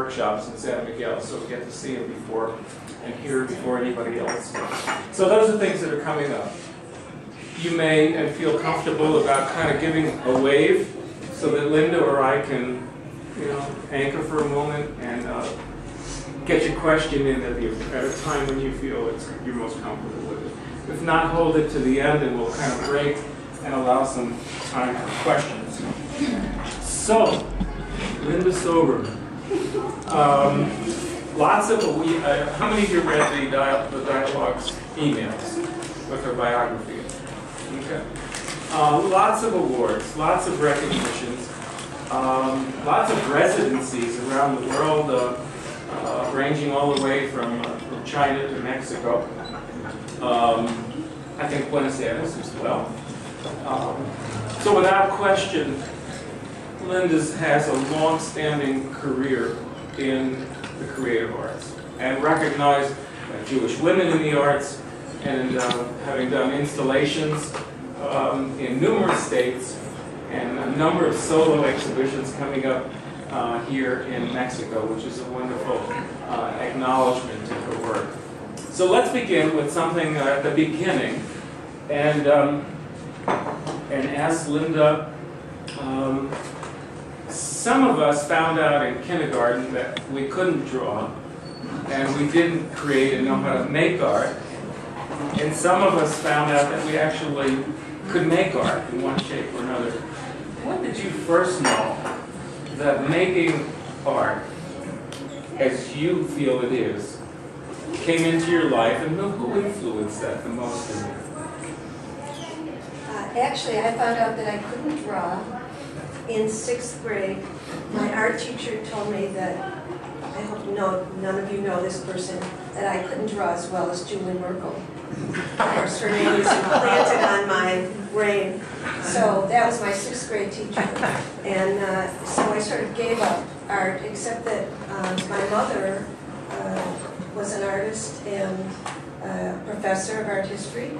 workshops in San Miguel, so we get to see him before and hear before anybody else. So those are things that are coming up. You may feel comfortable about kind of giving a wave so that Linda or I can, anchor for a moment and get your question in at a time when you feel you're most comfortable with it. If not, hold it to the end and we'll kind of break and allow some time for questions. So, Linda Soberman. How many of you read the dialogue's emails with her biography? Okay. Lots of awards, lots of recognitions, lots of residencies around the world, ranging all the way from China to Mexico. I think Buenos Aires as well. So without question, Linda has a long-standing career in the creative arts and recognized by Jewish women in the arts, and having done installations in numerous states and a number of solo exhibitions coming up here in Mexico, which is a wonderful acknowledgement of her work. So let's begin with something at the beginning, and ask Linda. Some of us found out in kindergarten that we couldn't draw, and we didn't create and know how to make art. And some of us found out that we actually could make art in one shape or another. When did you first know that making art, as you feel it is, came into your life, and who influenced that the most in you? Actually, I found out that I couldn't draw in 6th grade. My art teacher told me that, I hope none of you know this person, that I couldn't draw as well as Julie Merkel. Of course, her name is implanted on my brain. So that was my 6th grade teacher. And so I sort of gave up art, except that my mother was an artist and professor of art history.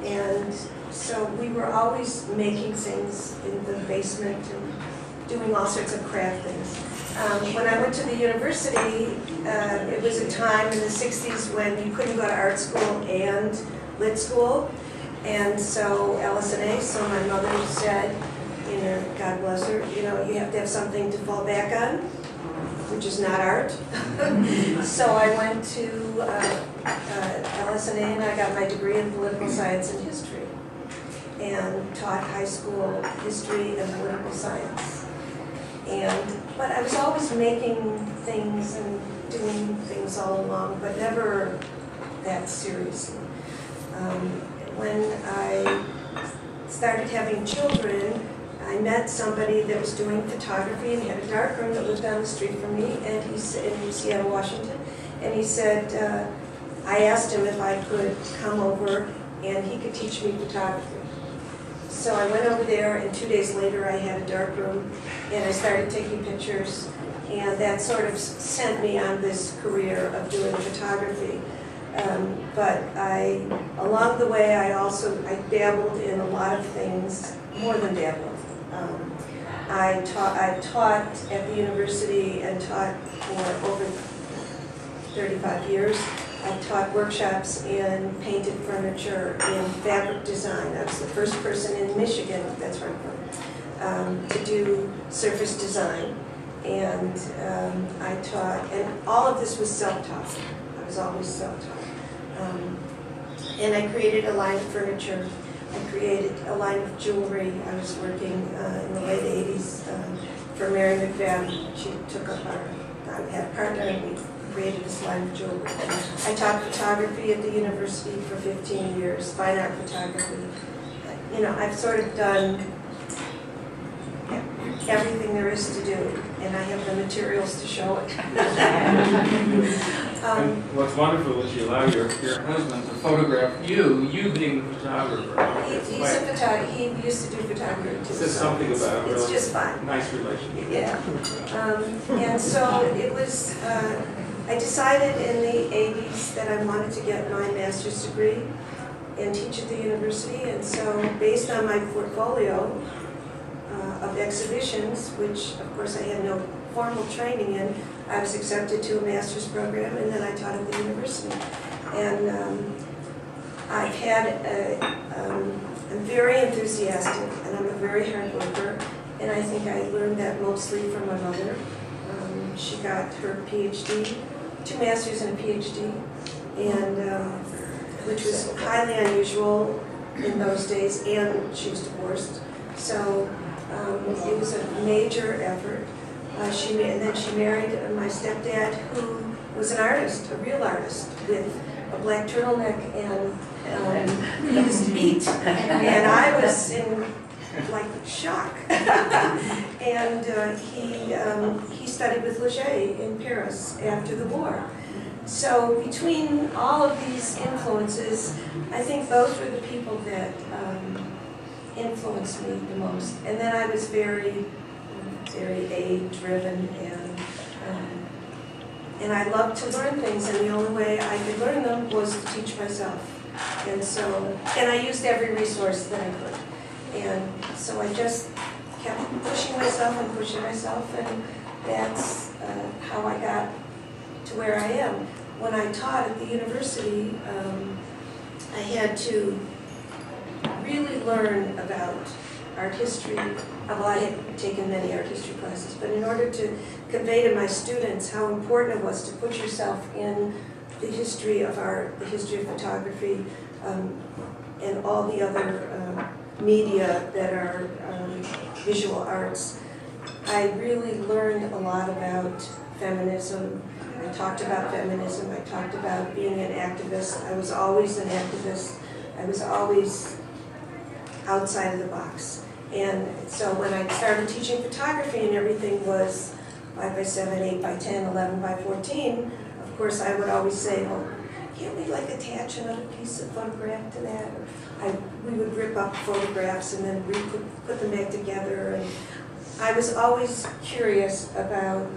And so we were always making things in the basement and doing all sorts of craft things. When I went to the university, it was a time in the 60s when you couldn't go to art school and lit school. And so LS&A, so my mother said, God bless her, you have to have something to fall back on, which is not art. So I went to LS&A and I got my degree in political science and history, and taught high school history and political science. But I was always making things and doing things all along, but never that seriously. When I started having children, I met somebody that was doing photography and had a darkroom that lived down the street from me, and he said, in Seattle, Washington, and he said, I asked him if I could come over and he could teach me photography. So I went over there, and 2 days later I had a darkroom, and I started taking pictures, and that sort of sent me on this career of doing photography. But along the way, I dabbled in a lot of things, more than dabbled. I taught at the university and taught for over 35 years. I taught workshops in painted furniture, in fabric design. I was the first person in Michigan, that's where I'm from, to do surface design. And I taught, and all of this was self-taught. I was always self-taught. And I created a line of furniture. I created a line of jewelry. I was working in the late 80s for Mary McFadden. She took up I had a partner, and we created this line of jewelry. I taught photography at the university for 15 years, fine art photography. I've sort of done everything there is to do, and I have the materials to show it. And what's wonderful is you allow your husband to photograph you being the photographer. He's a photographer. He used to do photography too. Says something about it. It's just fine. Nice relationship. Yeah. And so it was, I decided in the 80s that I wanted to get my master's degree and teach at the university, and so based on my portfolio of exhibitions, which of course I had no formal training in. I was accepted to a master's program, and then I taught at the university. And I've had I'm very enthusiastic, and I'm a very hard worker, and I think I learned that mostly from my mother. She got her PhD, 2 masters and a PhD, and which was highly unusual in those days, and she was divorced. So it was a major effort. And then she married my stepdad, who was an artist, a real artist, with a black turtleneck and he used to eat. And I was in like shock. And he studied with Leger in Paris after the war. So between all of these influences, I think those were the people that influenced me the most. And then I was very aid-driven, and I loved to learn things, and the only way I could learn them was to teach myself. And I used every resource that I could. And so I just kept pushing myself, and that's how I got to where I am. When I taught at the university, I had to really learn about art history. Well, I had taken many art history classes, but in order to convey to my students how important it was to put yourself in the history of art, the history of photography, and all the other media that are visual arts, I really learned a lot about feminism. I talked about feminism, I talked about being an activist. I was always an activist. I was always outside of the box. And so when I started teaching photography and everything was 5 by 7, 8 by 10, 11 by 14, of course I would always say, well, can't we like attach another piece of photograph to that? Or we would rip up photographs and then put them back together. And I was always curious about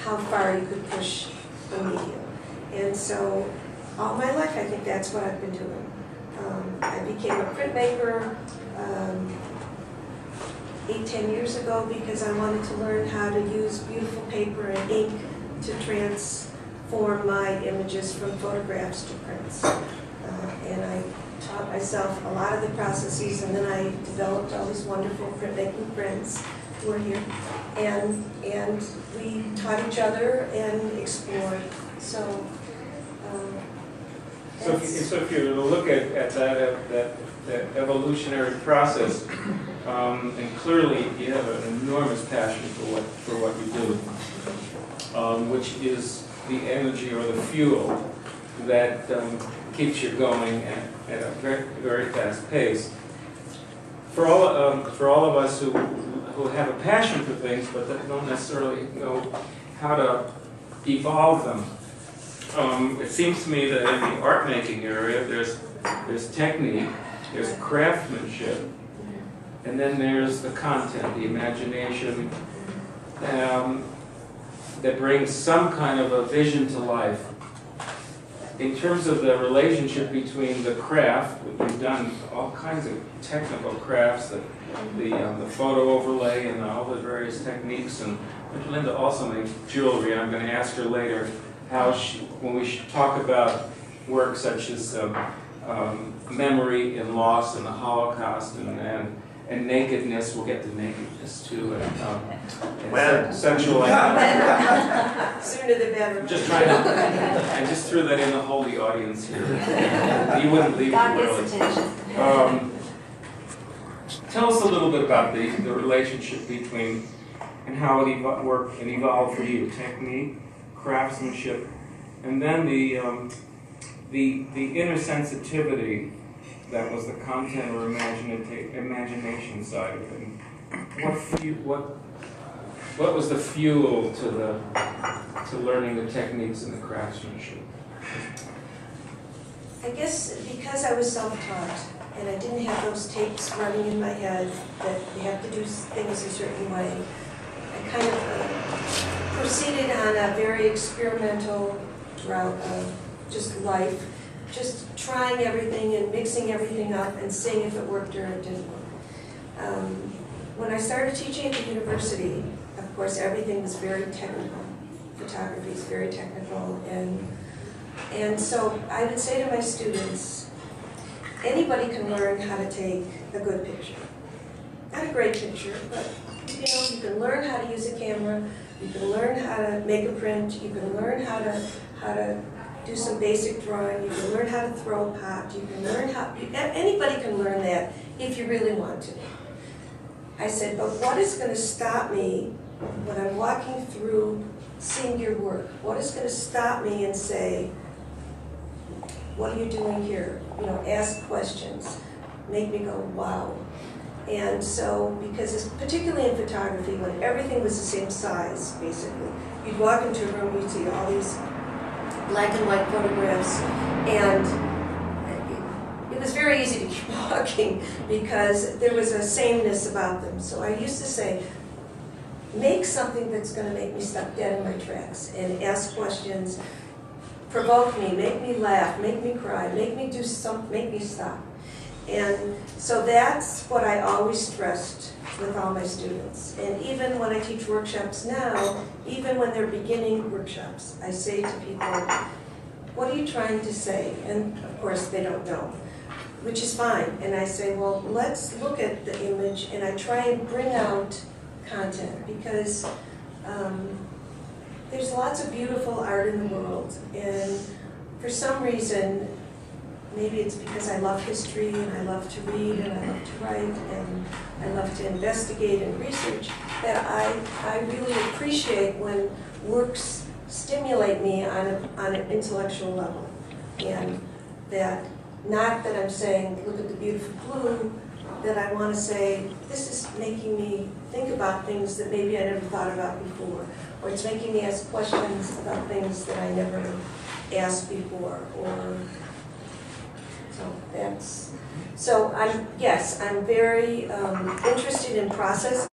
how far you could push the medium. And so all my life I think that's what I've been doing. I became a printmaker 8-10 years ago because I wanted to learn how to use beautiful paper and ink to transform my images from photographs to prints. And I taught myself a lot of the processes, and then I developed all these wonderful printmaking friends who are here. And we taught each other and explored. So if you look at that evolutionary process, and clearly you have an enormous passion for what you do, which is the energy or the fuel that keeps you going at a very, very fast pace. For all of us who have a passion for things but that don't necessarily know how to evolve them, it seems to me that in the art making area there's technique, there's craftsmanship, and then there's the content, the imagination that brings some kind of a vision to life. In terms of the relationship between the craft, we've done all kinds of technical crafts, the photo overlay and all the various techniques, and Linda also makes jewelry. I'm going to ask her later how when we talk about work such as memory and loss and the Holocaust and nakedness, we'll get to nakedness too, and sensual. Sooner the better. Just trying to, I just threw that in the holy audience here. You wouldn't leave God too gets early. attention. Tell us a little bit about the relationship between and how it worked and evolved for you, technique, craftsmanship, and then the inner sensitivity that was the content or imagination side of it. What was the fuel to learning the techniques and the craftsmanship? I guess because I was self-taught and I didn't have those tapes running in my head that you have to do things a certain way, I kind of proceeded on a very experimental route of just life, just trying everything and mixing everything up and seeing if it worked or it didn't work. When I started teaching at the university, of course, everything was very technical. Photography is very technical, and so I would say to my students, anybody can learn how to take a good picture. Not a great picture, but you can learn how to use a camera, you can learn how to make a print, you can learn how to do some basic drawing, you can learn how to throw a pot, you can learn how, anybody can learn that if you really want to. I said, but what is going to stop me when I'm walking through seeing your work? What is going to stop me and say, what are you doing here? Ask questions, make me go, wow. And so, because particularly in photography, when everything was the same size, basically, you'd walk into a room, you'd see all these black and white photographs, and it was very easy to keep walking because there was a sameness about them. So I used to say, make something that's going to make me stop dead in my tracks and ask questions, provoke me, make me laugh, make me cry, make me do something, make me stop. And so that's what I always stressed with all my students. And even when I teach workshops now, even when they're beginning workshops, I say to people, what are you trying to say? And of course they don't know, which is fine. And I say, well, let's look at the image, and I try and bring out content, because there's lots of beautiful art in the world, and for some reason, maybe it's because I love history, and I love to read, and I love to write, and I love to investigate and research, that I really appreciate when works stimulate me on an intellectual level. And that, not that I'm saying, look at the beautiful blue, that I want to say, this is making me think about things that maybe I never thought about before, or it's making me ask questions about things that I never asked before, or so I'm very interested in process.